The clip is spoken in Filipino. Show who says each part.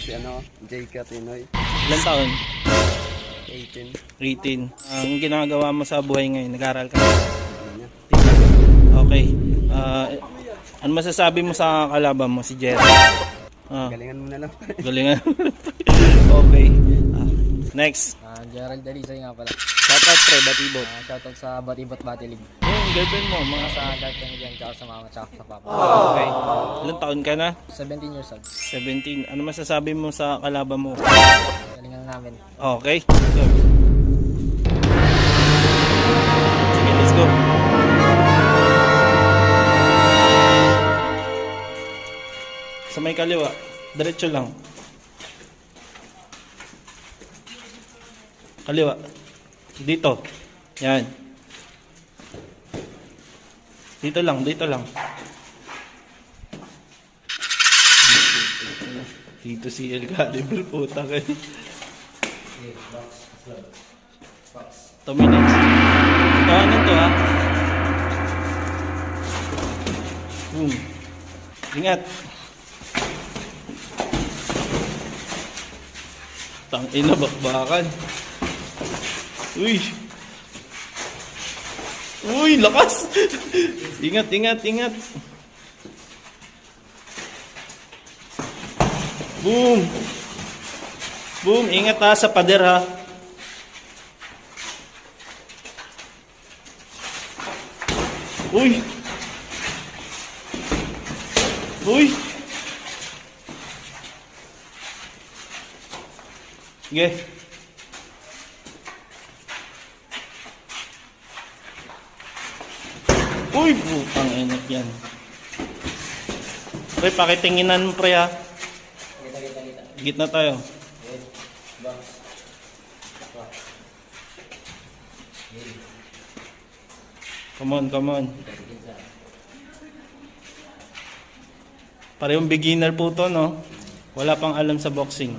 Speaker 1: si Jay Catinoy.
Speaker 2: Ilan taon?
Speaker 1: 18.
Speaker 2: 18. Ang ginagawa mo sa buhay ngayon, nag-aaral ka?
Speaker 1: Ano niya?
Speaker 2: Okay. Ano masasabi mo sa kalaban mo, si Jerry?
Speaker 1: Galingan mo na lang.
Speaker 2: Galingan. Okay. Next.
Speaker 3: Gerald Dalisay nga pala.
Speaker 2: Shoutout pre, Batibot.
Speaker 3: Shoutout sa Batibot Batilig.
Speaker 2: Yung girlfriend mo, mga
Speaker 3: Sa girlfriend ko dyan, tsaka sa mama, tsaka sa papa.
Speaker 2: Okay. Ilan taon ka na?
Speaker 3: 17 years old.
Speaker 2: 17. Ano masasabi mo sa kalaban mo?
Speaker 3: Galingan namin.
Speaker 2: Okay. Go. Sige, let's go. Sa may kaliwa, diretso lang. Kaliwa. Dito. Yan. Dito lang, dito lang. Dito si El Caliber, puta kayo. 2 minutes. Ito, ano to ha? Ingat. Tangina, bakbakan. Uy. Uy, lakas. Ingat, ingat, ingat. Boom. Boom, ingat ha sa pader ha. Uy. Uy. Sige. Uy, putang init yan. Pre, pakitinginan mo pre ha. Gitna tayo. Come on, come on. Parehong beginner po to, no? Wala pang alam sa boxing.